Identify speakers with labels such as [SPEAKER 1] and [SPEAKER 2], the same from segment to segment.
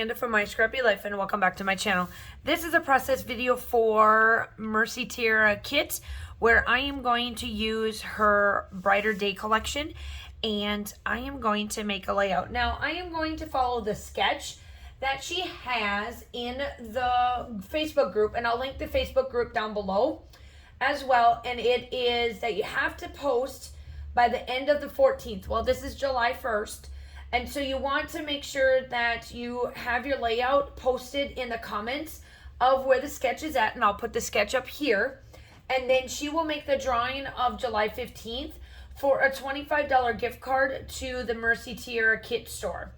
[SPEAKER 1] Miranda from My Scrappy Life, and welcome back to my channel. This is a process video for Mercy Tiara Kit, where I am going to use her Brighter Day collection, and I am going to make a layout. Now, I am going to follow the sketch that she has in the Facebook group, and I'll link the Facebook group down below as well, and it is that you have to post by the end of the 14th. Well, this is July 1st. And so you want to make sure that you have your layout posted in the comments of where the sketch is at. And I'll put the sketch up here. And then she will make the drawing of July 15th for a $25 gift card to the Mercy Tiara Kit store.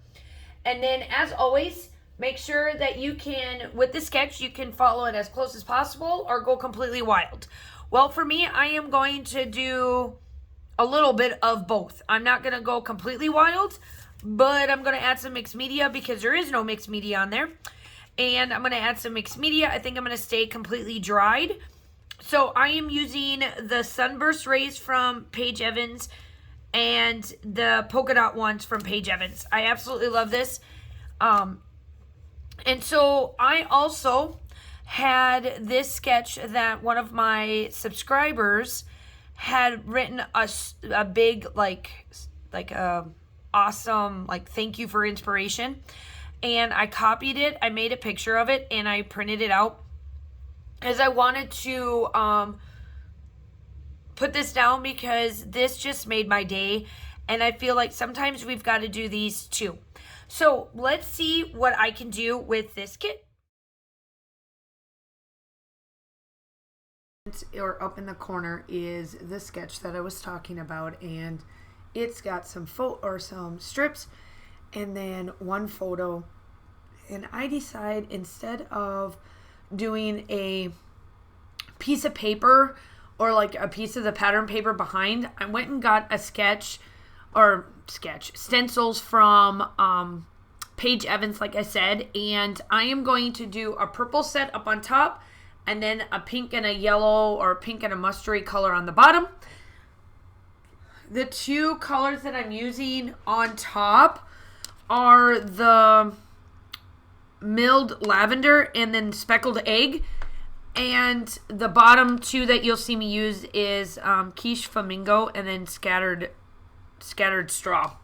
[SPEAKER 1] And then, as always, make sure that you can, with the sketch, you can follow it as close as possible or go completely wild. Well, for me, I am going to do a little bit of both. I'm not going to go completely wild, but I'm going to add some mixed media because there is no mixed media on there. And I'm going to add some mixed media. I think I'm going to stay completely dried. So I am using the Sunburst Rays from Paige Evans and the polka dot ones from Paige Evans. I absolutely love this. And so I also had this sketch that one of my subscribers had written a big awesome thank you for inspiration, and I copied it, I made a picture of it, and I printed it out as I wanted to put this down because this just made my day, and I feel like sometimes we've got to do these too. So let's see what I can do with this kit. Or up in the corner is the sketch that I was talking about, and it's got some strips and then one photo. And I decide, instead of doing a piece of paper or like a piece of the pattern paper behind, I went and got a stencils from Paige Evans, like I said, and I am going to do a purple set up on top and then a pink and a yellow or a pink and a mustardy color on the bottom. The two colors that I'm using on top are the milled lavender and then speckled egg. And the bottom two that you'll see me use is quiche flamingo and then scattered straw.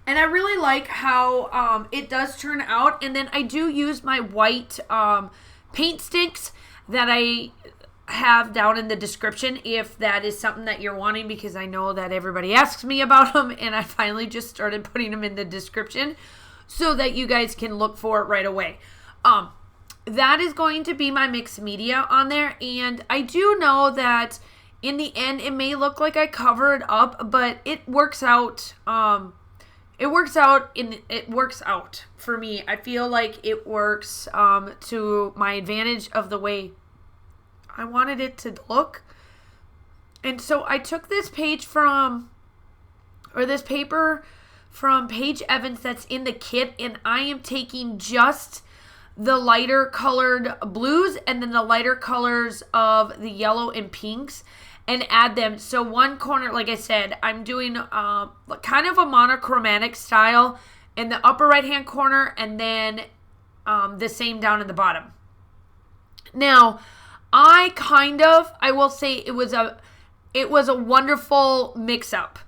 [SPEAKER 1] And I really like how it does turn out. And then I do use my white paint sticks that I have down in the description if that is something that you're wanting, because I know that everybody asks me about them, and I finally just started putting them in the description so that you guys can look for it right away. That is going to be my mixed media on there, and I do know that in the end it may look like I covered up, but it works out. It works out for me. I feel like it works to my advantage of the way I wanted it to look. And so I took this paper from Paige Evans that's in the kit, and I am taking just the lighter colored blues and then the lighter colors of the yellow and pinks and add them. So one corner, like I said, I'm doing kind of a monochromatic style in the upper right hand corner, and then the same down in the bottom. Now, I will say it was a wonderful mix up.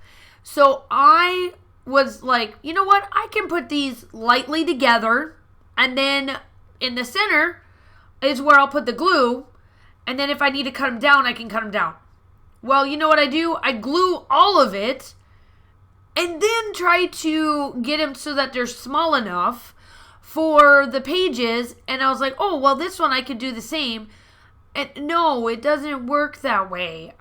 [SPEAKER 1] So I was like, you know what? I can put these lightly together, and then in the center is where I'll put the glue. And then if I need to cut them down, I can cut them down. Well, you know what I do? I glue all of it and then try to get them so that they're small enough for the pages. And I was like, oh, well, this one I could do the same. And no, it doesn't work that way.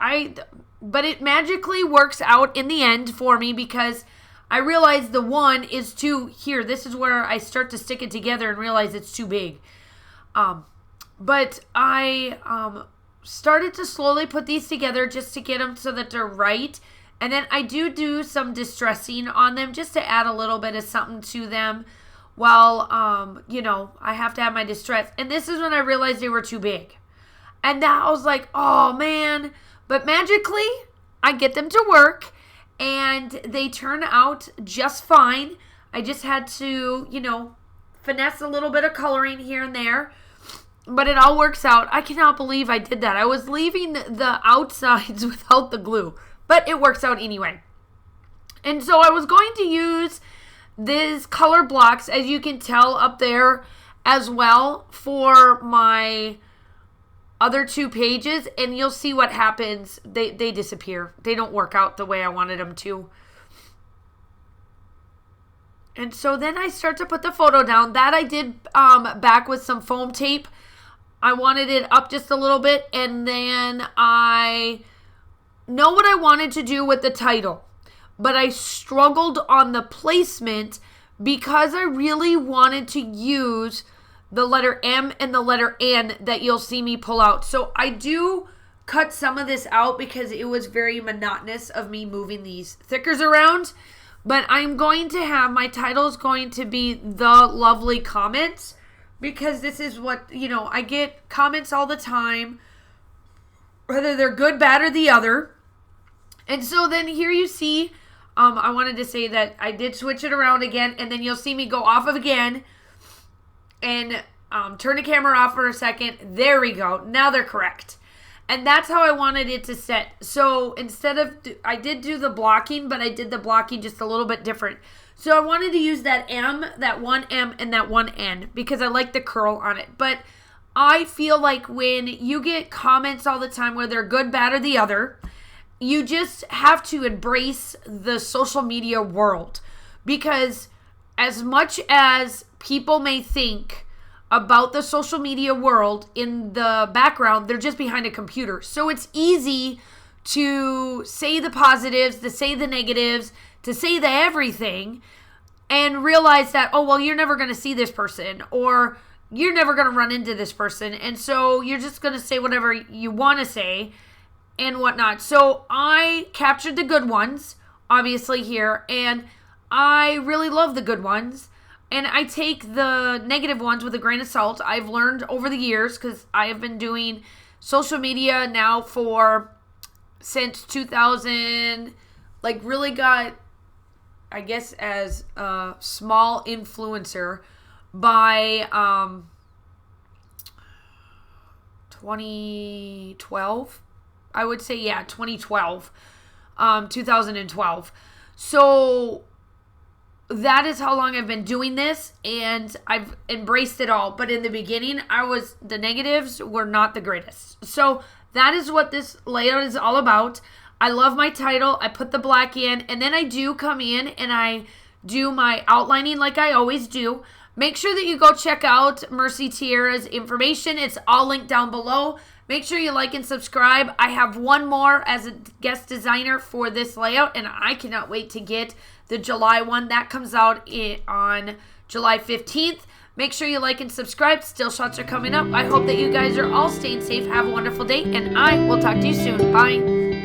[SPEAKER 1] But it magically works out in the end for me, because I realized the one is here. This is where I start to stick it together and realize it's too big. But I started to slowly put these together just to get them so that they're right. And then I do some distressing on them just to add a little bit of something to them while, I have to have my distress. And this is when I realized they were too big. And that I was like, oh man. But magically, I get them to work and they turn out just fine. I just had to, finesse a little bit of coloring here and there, but it all works out. I cannot believe I did that. I was leaving the outsides without the glue, but it works out anyway. And so I was going to use these color blocks, as you can tell up there as well, for my other 2 pages, and you'll see what happens. They disappear. They don't work out the way I wanted them to. And so then I start to put the photo down. That I did back with some foam tape. I wanted it up just a little bit, and then I know what I wanted to do with the title, but I struggled on the placement because I really wanted to use the letter M and the letter N that you'll see me pull out. So I do cut some of this out because it was very monotonous of me moving these thickers around. But I'm going to have, my title is going to be The Lovely Comments, because this is what, I get comments all the time, whether they're good, bad, or the other. And so then here you see, I wanted to say that I did switch it around again, and then you'll see me go off of again and turn the camera off for a second. There we go. Now they're correct. And that's how I wanted it to set. So instead of, I did do the blocking, but I did the blocking just a little bit different. So I wanted to use that M, that one M, and that one N, because I like the curl on it. But I feel like when you get comments all the time, whether they're good, bad, or the other, you just have to embrace the social media world. Because as much as people may think about the social media world, in the background, they're just behind a computer. So it's easy to say the positives, to say the negatives, to say the everything, and realize that, oh, well, you're never going to see this person, or you're never going to run into this person. And so you're just going to say whatever you want to say and whatnot. So I captured the good ones, obviously, here, and I really love the good ones. And I take the negative ones with a grain of salt. I've learned over the years, because I have been doing social media now since 2000, really got, I guess, as a small influencer by 2012. I would say, 2012, 2012. So that is how long I've been doing this, and I've embraced it all. But in the beginning, the negatives were not the greatest. So that is what this layout is all about. I love my title. I put the black in, and then I do come in and I do my outlining like I always do. Make sure that you go check out Mercy Tierra's information. It's all linked down below. Make sure you like and subscribe. I have one more as a guest designer for this layout, and I cannot wait to get the July one. That comes out on July 15th. Make sure you like and subscribe. Still shots are coming up. I hope that you guys are all staying safe. Have a wonderful day, and I will talk to you soon. Bye.